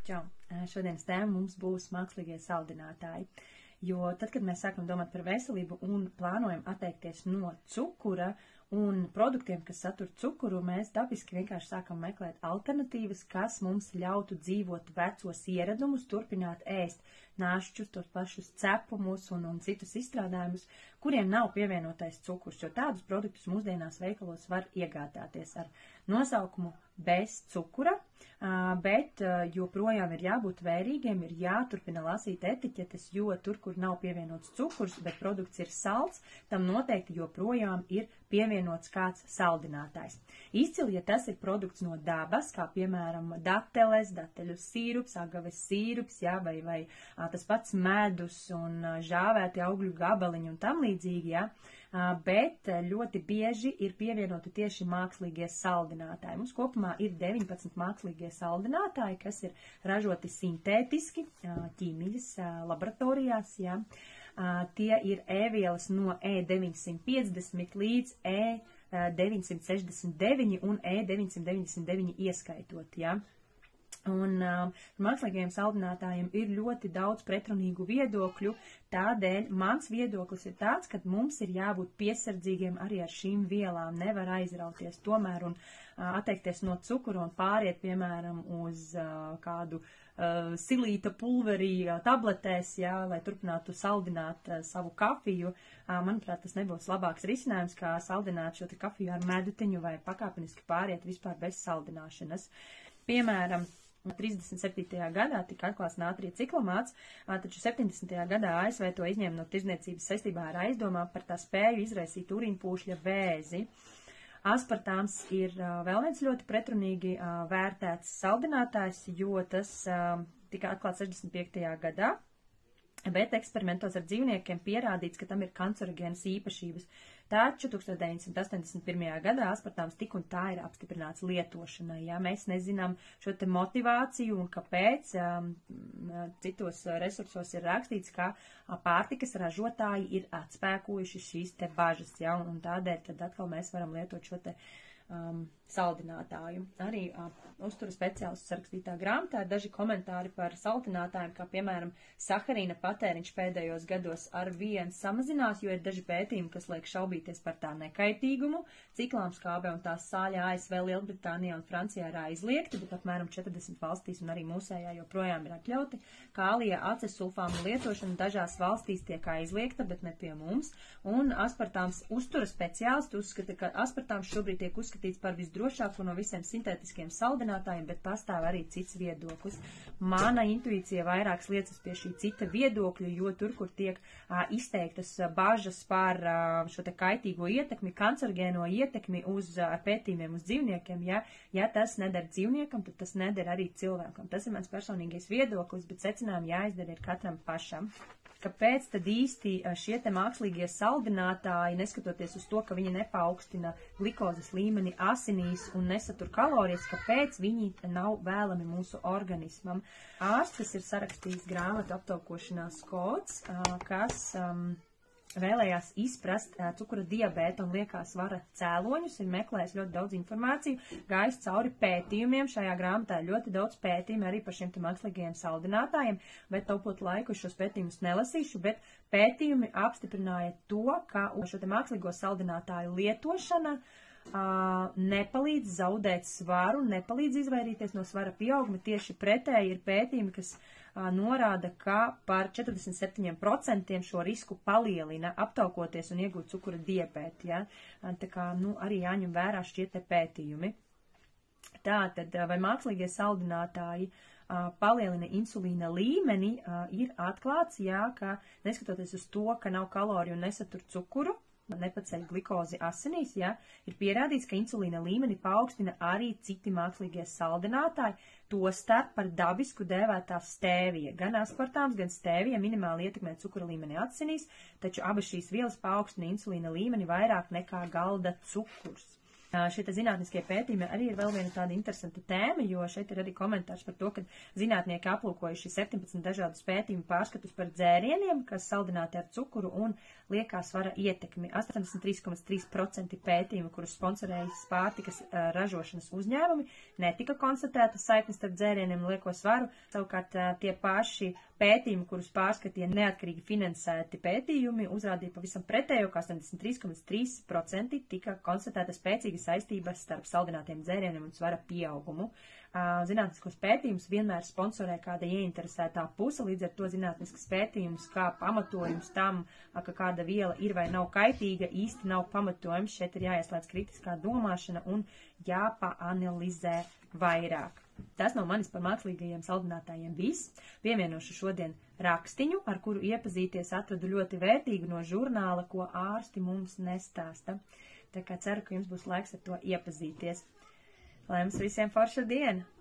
Čau! Šodienas tēma mums būs mākslīgie saldinātāji. Jo tad, kad mēs sākam domāt par veselību un plānojam atteikties no cukura un produktiem, kas satur cukuru, mēs dabiski vienkārši sākam meklēt alternatīvas, kas mums ļautu dzīvot vecos ieradumus, turpināt ēst našķus, tos pašus cepumus un citus izstrādājumus, kuriem nav pievienotais cukurs, jo tādus produktus mūsdienās veikalos var iegādāties ar nosaukumu bez cukura, bet joprojām ir jābūt vērīgiem, ir jāturpina lasīt etiķetes, jo tur, kur nav pievienots cukurs, bet produkts ir salds, tam noteikti joprojām ir pievienots kāds saldinātājs. Izcili, ja tas ir produkts no dabas, kā piemēram dateles, dateļu sīrups, agaves sīrups, jā, vai tas pats medus un žāvēti augļu gabaliņi un tam līdzīgi, jā, bet ļoti bieži ir pievienoti tieši mākslīgie saldinātāji. Mums kopumā ir 19 mākslīgie saldinātāji, kas ir ražoti sintētiski, ķīmijas laboratorijās, jā. Tie ir E-vielas no E950 līdz E969 un E999 ieskaitot, jā. Un mākslīgajiem saldinātājiem ir ļoti daudz pretrunīgu viedokļu, tādēļ mans viedoklis ir tāds, ka mums ir jābūt piesardzīgiem arī ar šīm vielām, nevar aizrauties tomēr un atteikties no cukura un pāriet, piemēram, uz kādu silīta pulverī tabletēs, jā, lai turpinātu saldināt savu kafiju. Manuprāt, tas nebūs labāks risinājums, kā saldināt šo te kafiju ar medutiņu vai pakāpeniski pāriet vispār bez saldināšanas. Piemēram, 37. gadā tika atklāts nātrija ciklamāts, taču 70. gadā ASV to izņēma no tirdzniecības saistībā ar aizdomām par tā spēju izraisīt urīnpūšļa vēzi. Aspartāms ir vēl viens ļoti pretrunīgi vērtēts saldinātājs, jo tas tika atklāts 65. gadā, bet eksperimentos ar dzīvniekiem pierādīts, ka tam ir kancerogēnas īpašības. Taču 1981. gadā aspartāms tik un tā ir apstiprināts lietošanai. Ja? Mēs nezinām šo te motivāciju un kāpēc. Citos resursos ir rakstīts, ka pārtikas ražotāji ir atspēkojuši šīs te bažas. Ja? Un tādēļ tad atkal mēs varam lietot šo te saldinātāju. Arī uztura speciālistu sarakstītā grāmatā ir daži komentāri par saldinātājiem, kā piemēram saharīna patēriņš pēdējos gados ar vien samazinās, jo ir daži pētījumi, kas liek šaubīties par tā nekaitīgumu. Ciklāmskābe un tās sāļa ASV, Lielbritānijā un Francijā ir aizliegti, bet apmēram 40 valstīs un arī mūsējā joprojām ir atļauti. Kālija acesulfāma lietošana dažās valstīs tiek aizliegta, bet ne pie mums. Un aspartāms uztura speciālisti uzskata, ka aspartāms šobrīd tiek uzskatīts par visdrošāko no visiem sintētiskiem saldinātājiem, bet pastāv arī cits viedoklis. Mana intuīcija vairākas liecas pie šī cita viedokļa, jo tur, kur tiek izteiktas bažas par šo te kaitīgo ietekmi, kancerogēno ietekmi uz pētījumiem uz dzīvniekiem, ja tas neder dzīvniekam, tad tas neder arī cilvēkam. Tas ir mans personīgais viedoklis, bet secinājumi jāizdara ir katram pašam. Kāpēc tad īsti šie te mākslīgie saldinātāji, neskatoties uz to, ka viņi nepaukstina glikozes līmeni asinīs un nesatur kalorijas, kāpēc viņi nav vēlami mūsu organismam? Ārsts, kas ir sarakstījis grāmatu aptaukošanās kods, kas vēlējās izprast cukura diabēta un liekā svara cēloņus, ir meklējis ļoti daudz informāciju, gājis cauri pētījumiem. Šajā grāmatā ir ļoti daudz pētījumu arī par šiem te mākslīgajiem saldinātājiem, bet taupot laiku šos pētījumus nelasīšu, bet pētījumi apstiprināja to, ka šo te mākslīgo saldinātāju lietošana nepalīdz zaudēt svaru, nepalīdz izvairīties no svara pieauguma. Tieši pretēji ir pētījumi, kas norāda, ka par 47% šo risku palielina aptaukoties un iegūt cukura diabētu. Ja? Tā kā arī jāņem vērā šie te pētījumi. Tātad, vai mākslīgie saldinātāji palielina insulīna līmeni, ir atklāts, jā, ka neskatoties uz to, ka nav kaloriju un nesatur cukuru, nepaceļ glikozi asinīs, ja, ir pierādīts, ka insulīna līmeni paaugstina arī citi mākslīgie saldinātāji, tostarp par dabisku dēvētā stēvija. Gan aspartāms, gan stēvija minimāli ietekmē cukura līmeni asinīs, taču abas šīs vielas paaugstina insulīna līmeni vairāk nekā galda cukurs. Šie zinātniskie pētījumi arī ir vēl viena tāda interesanta tēma, jo šeit ir arī komentārs par to, ka zinātnieki aplūkojuši 17 dažādus pētījumu pārskatus par dzērieniem, kas saldināti ar cukuru un liekā svara ietekmi. 83,3% pētījumu, kurus sponsorējas pārtikas ražošanas uzņēmumi, netika konstatēta saiknes starp dzērieniem un lieko svaru. Savukārt tie paši pētījumi, kurus pārskatīja neatkarīgi finansēti pētījumi, uzrādīja pavisam pretējo, ka 83,3% tika konstatēta spēcīga saistības starp saldinātiem dzērieniem un svara pieaugumu. Zinātniskos pētījumus vienmēr sponsorē kāda ieinteresētā puse, līdz ar to zinātniskas pētījumus kā pamatojums tam, ka kāda viela ir vai nav kaitīga, īsti nav pamatojums. Šeit ir jāieslēdz kritiskā domāšana un jāpaanalizē vairāk. Tas no manis par mākslīgajiem saldinātājiem viss. Pievienošu šodien rakstiņu, ar kuru iepazīties atradu ļoti vērtīgu no žurnāla, ko ārsti mums nestāsta. Tā kā ceru, ka jums būs laiks ar to iepazīties. Lai jums visiem forša diena!